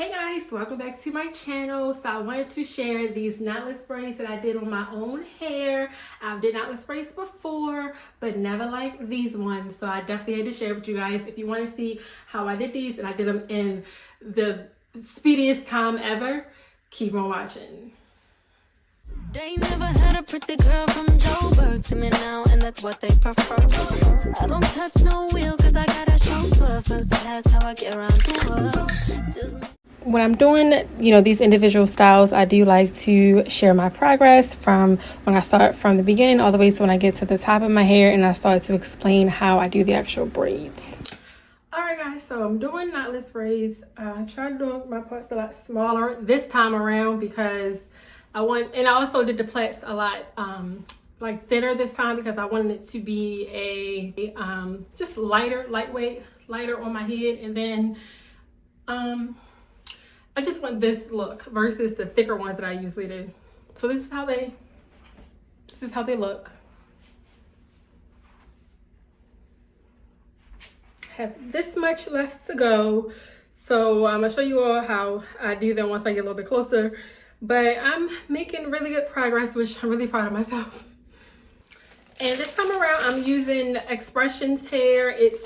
Hey guys, welcome back to my channel. So I wanted to share these knotless braids that I did on my own hair. I've did knotless braids before, but never like these ones. So I definitely had to share with you guys. If you want to see how I did these, and I did them in the speediest time ever, keep on watching. They never had a pretty girl from Joburg to me now, and that's what they prefer. I don't touch no wheel cause I got a chauffeur, so that's how I get around the world. When I'm doing, these individual styles, I do like to share my progress from when I start from the beginning all the way to when I get to the top of my hair, and I start to explain how I do the actual braids. Alright guys, so I'm doing knotless braids. I tried doing my parts a lot smaller this time around because I also did the plaits a lot like thinner this time because I wanted it to be a just lightweight on my head, and then I just want this look versus the thicker ones that I usually do. So this is how they look. Have this much left to go, so I'm gonna show you all how I do them once I get a little bit closer. But I'm making really good progress, which I'm really proud of myself. And this time around, I'm using Expressions hair. It's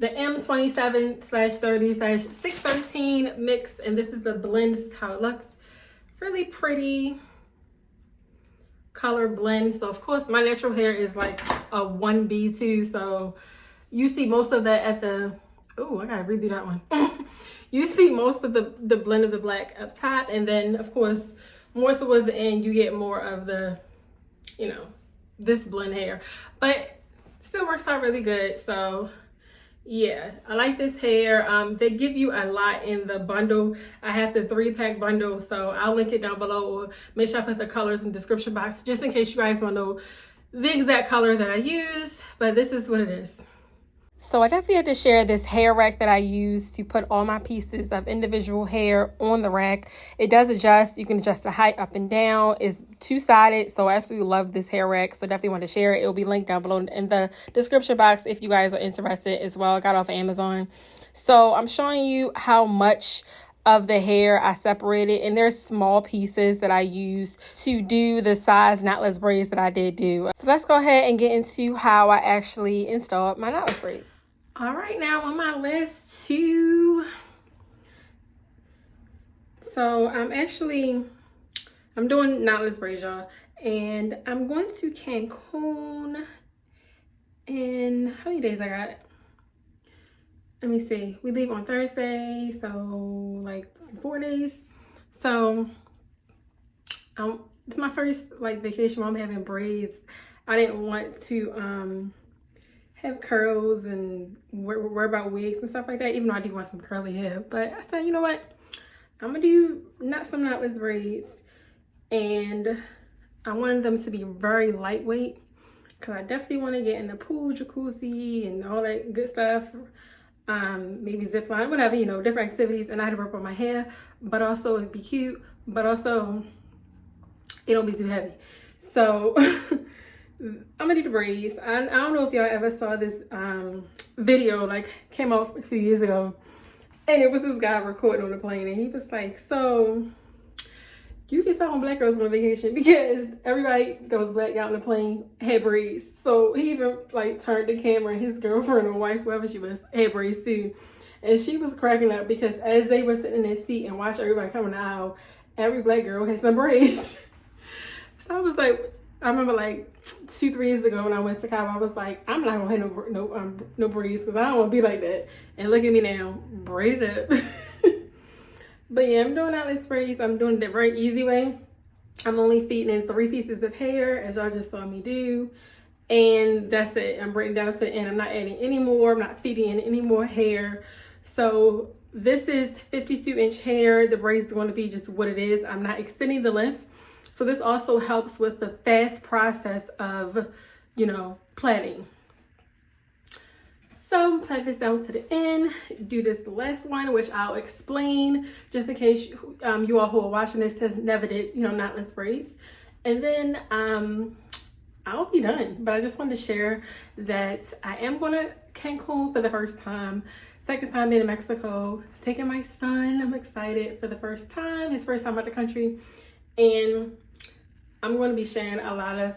the M27/30/613 mix, and this is the blend. This is how it looks. Really pretty color blend. So of course, my natural hair is like a 1B too. So you see most of that at the. Oh, I gotta redo that one. You see most of the blend of the black up top, and then of course more towards the end you get more of the, this blend hair, but still works out really good. So yeah, I like this hair. They give you a lot in the bundle. I have the 3-pack bundle, so I'll link it down below, or make sure I put the colors in the description box just in case you guys want to know the exact color that I use, but this is what it is. So I definitely had to share this hair rack that I use to put all my pieces of individual hair on the rack. It does adjust. You can adjust the height up and down. It's two-sided, so I absolutely love this hair rack. So definitely want to share it. It'll be linked down below in the description box if you guys are interested as well. I got it off of Amazon. So I'm showing you how much of the hair I separated, and there's small pieces that I use to do the size knotless braids that I did do. So let's go ahead and get into how I actually installed my knotless braids. All right, now on my list too. So I'm doing knotless braids, y'all, and I'm going to Cancun in how many days I got? Let me see. We leave on Thursday, so like 4 days. So it's my first vacation where I'm having braids. I didn't want to have curls and worry about wigs and stuff like that, even though I do want some curly hair. But I said, you know what? I'm gonna do some knotless braids, and I wanted them to be very lightweight because I definitely want to get in the pool, jacuzzi, and all that good stuff. Maybe zip line, whatever, different activities, and I had to work on my hair, but also it'd be cute, but also it don't be too heavy. So I'm gonna do the braids. I don't know if y'all ever saw this video, came out a few years ago, and it was this guy recording on the plane, and he was like, so you can tell when black girls on vacation because everybody that was black out on the plane had braids. So he even turned the camera, and his girlfriend or wife, whoever she was, had braids too. And she was cracking up because as they were sitting in their seat and watching everybody come in the aisle, every black girl had some braids. So I was like, I remember 2-3 years ago when I went to Cabo, I was like, I'm not gonna have no braids because I don't want to be like that. And look at me now, braided up. But yeah, I'm doing knotless braids. I'm doing it the very easy way. I'm only feeding in 3 pieces of hair, as y'all just saw me do, and that's it. I'm braiding down to the end. I'm not adding any more. I'm not feeding in any more hair. So this is 52-inch hair. The braids is going to be just what it is. I'm not extending the length. So this also helps with the fast process of, plaiting. So plait this down to the end. Do this last one, which I'll explain just in case you all who are watching this has never did, knotless braids. And then I'll be done. But I just wanted to share that I am going to Cancun for the first time. second time being in Mexico, taking my son. I'm excited for the first time, his first time out the country. And I'm going to be sharing a lot of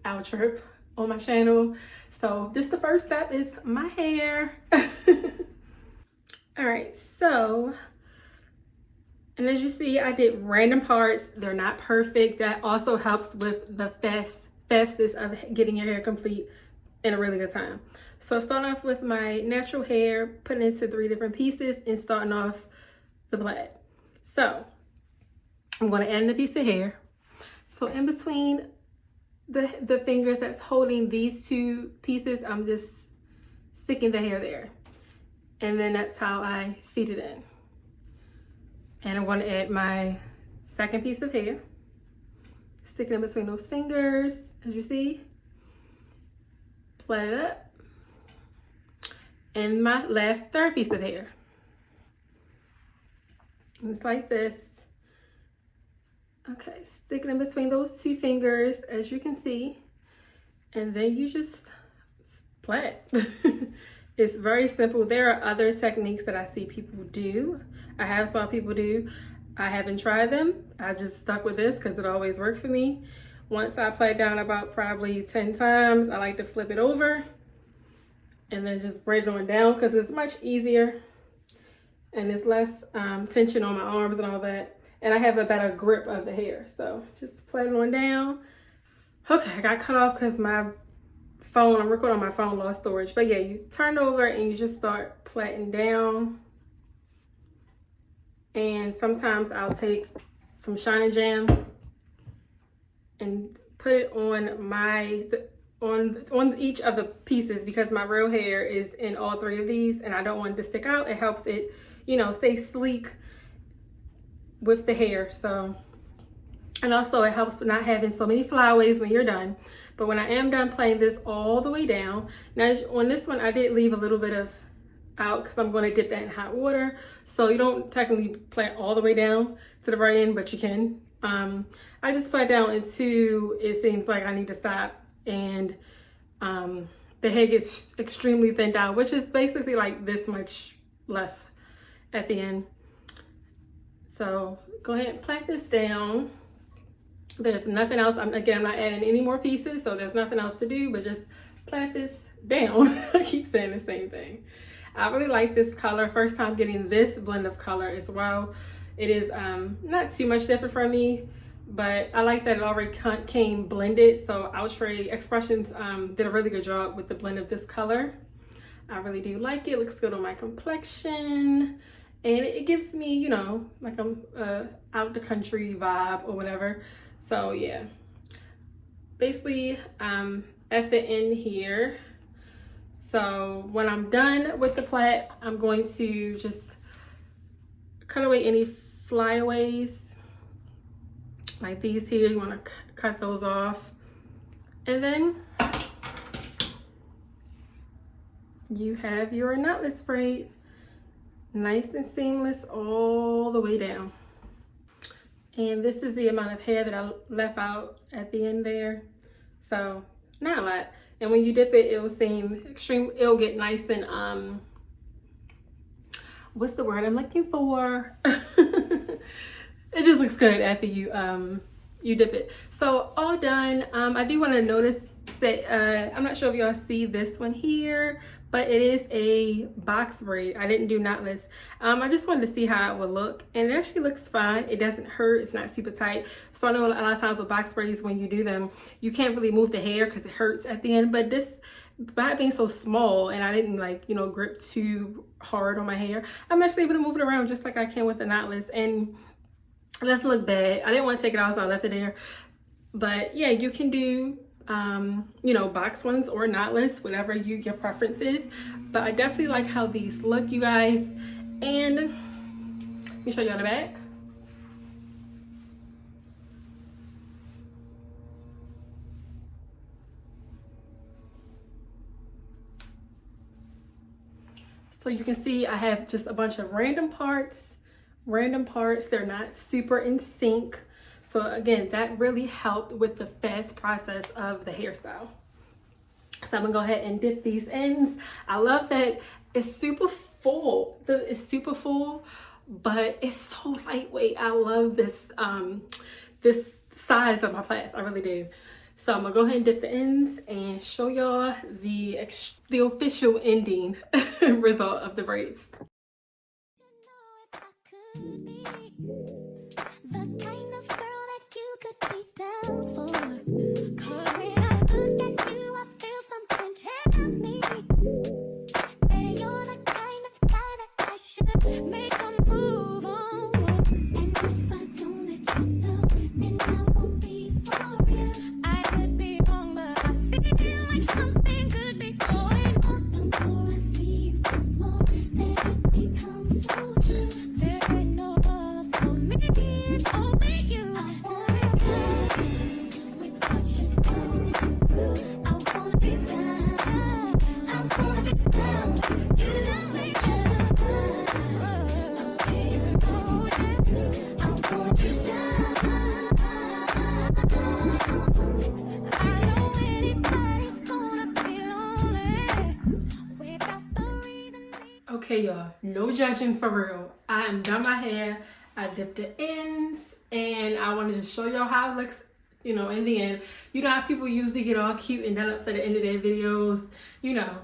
our trip on my channel. So this the first step is my hair. All right, so, and as you see, I did random parts. They're not perfect. That also helps with the fastest of getting your hair complete in a really good time. So starting off with my natural hair, putting it into 3 different pieces and starting off the plaid. So I'm going to add in a piece of hair. So in between the fingers that's holding these 2 pieces, I'm just sticking the hair there. And then that's how I feed it in. And I'm going to add my second piece of hair, sticking in between those fingers, as you see. Plait it up. And my last third piece of hair. And it's like this. Okay, stick it in between those 2 fingers, as you can see. And then you just plait. It's very simple. There are other techniques that I see people do. I have saw people do. I haven't tried them. I just stuck with this because it always worked for me. Once I plait down about probably 10 times, I like to flip it over and then just braid it on down because it's much easier and it's less tension on my arms and all that. And I have a better grip of the hair. So just plait it on down. Okay, I got cut off because my phone, I'm recording on my phone, lost storage. But yeah, you turn it over and you just start plaiting down. And sometimes I'll take some Shine Jam and put it on my on each of the pieces because my real hair is in all 3 of these and I don't want it to stick out. It helps it, you know, stay sleek with the hair. So, and also it helps with not having so many flyaways when you're done. But when I am done playing this all the way down, now on this one I did leave a little bit of out because I'm going to dip that in hot water. So you don't technically plait all the way down to the very end, but you can. I just plait down until it seems like I need to stop and the hair gets extremely thinned out, which is basically like this much left at the end. So go ahead and plait this down. There's nothing else. I'm not adding any more pieces, so there's nothing else to do but just plait this down. I keep saying the same thing. I really like this color. First time getting this blend of color as well. It is not too much different from me, but I like that it already came blended. So Outre Expressions did a really good job with the blend of this color. I really do like it. It looks good on my complexion. And it gives me, you know, like I'm out the country vibe or whatever. So yeah, basically at the end here. So when I'm done with the plait, I'm going to just cut away any flyaways. Like these here, you want to cut those off. And then you have your knotless braids. Nice and seamless all the way down. And this is the amount of hair that I left out at the end there. So not a lot. And when you dip it, it will seem extreme. It'll get nice and what's the word I'm looking for? It just looks good after you dip it. So all done. I do want to notice that I'm not sure if y'all see this one here, but it is a box braid. I didn't do knotless. I just wanted to see how it would look, and it actually looks fine. It doesn't hurt. It's not super tight. So I know a lot of times with box braids, when you do them, you can't really move the hair because it hurts at the end. But this, by it being so small, and I didn't like, you know, grip too hard on my hair, I'm actually able to move it around just like I can with the knotless, and it doesn't look bad. I didn't want to take it out, so I left it there. But yeah, you can do you know, box ones or knotless, whatever your preference is. But I definitely like how these look, you guys. And let me show you on the back. So you can see I have just a bunch of random parts. They're not super in sync. So again, that really helped with the fast process of the hairstyle. So I'm gonna go ahead and dip these ends. I love that it's super full. It's super full, but it's so lightweight. I love this this size of my plaits. I really do. So I'm gonna go ahead and dip the ends and show y'all the official ending result of the braids. Okay, y'all, no judging for real. I am done my hair. I dipped the ends, and I wanted to show y'all how it looks, you know, in the end. You know how people usually get all cute and done up for the end of their videos. You know,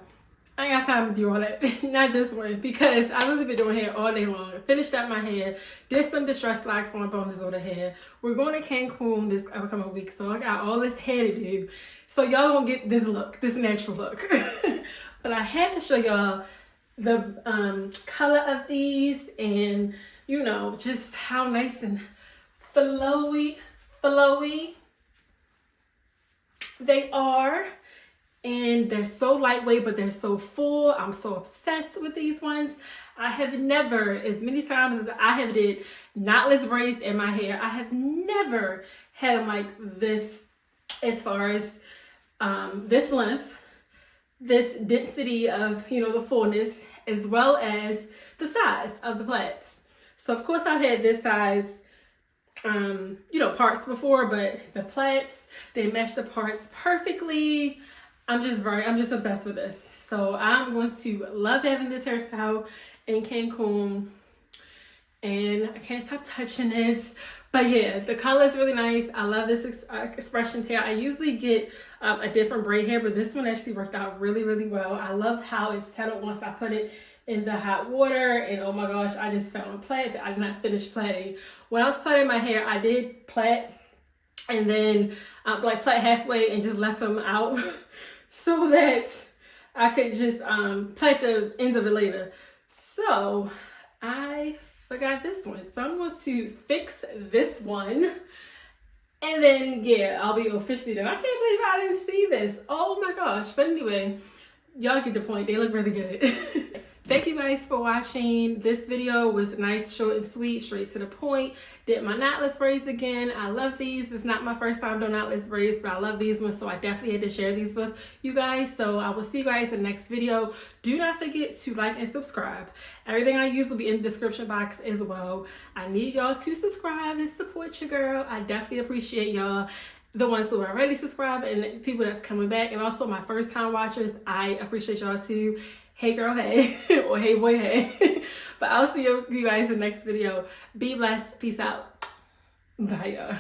I ain't got time to do all that. Not this one, because I've really been doing hair all day long. Finished up my hair, did some distress locks on bones of the hair. We're going to Cancun this upcoming week, so I got all this hair to do. So y'all gonna get this look, this natural look. But I had to show y'all the color of these, and you know, just how nice and flowy they are. And they're so lightweight, but they're so full. I'm so obsessed with these ones. I have never, as many times as I have did knotless braids in my hair, I have never had them like this, as far as this length, this density of, you know, the fullness, as well as the size of the plaits. So of course I've had this size, you know, parts before, but the plaits, they match the parts perfectly. I'm just obsessed with this. So I'm going to love having this hairstyle in Cancun, and I can't stop touching it. But yeah, the color is really nice. I love this expression hair. I usually get a different braid hair, but this one actually worked out really, really well. I love how it settled once I put it in the hot water, and oh my gosh, I just found a plait that I did not finish plaiting. When I was plaiting my hair, I did plait, and then like plait halfway and just left them out so that I could just plait the ends of it later. So I forgot this one, so I'm going to fix this one, and then yeah, I'll be officially done. I can't believe I didn't see this. Oh my gosh. But anyway, y'all get the point. They look really good. Thank you guys for watching. This video was nice, short and sweet, straight to the point. Did my knotless braids again. I love these. It's not my first time doing knotless braids, but I love these ones, so I definitely had to share these with you guys. So I will see you guys in the next video. Do not forget to like and subscribe. Everything I use will be in the description box as well. I need y'all to subscribe and support your girl. I definitely appreciate y'all. The ones who are already subscribed and people that's coming back, and also my first time watchers, I appreciate y'all too. Hey girl, hey, or hey boy, hey. But I'll see you guys in the next video. Be blessed. Peace out. Bye, y'all.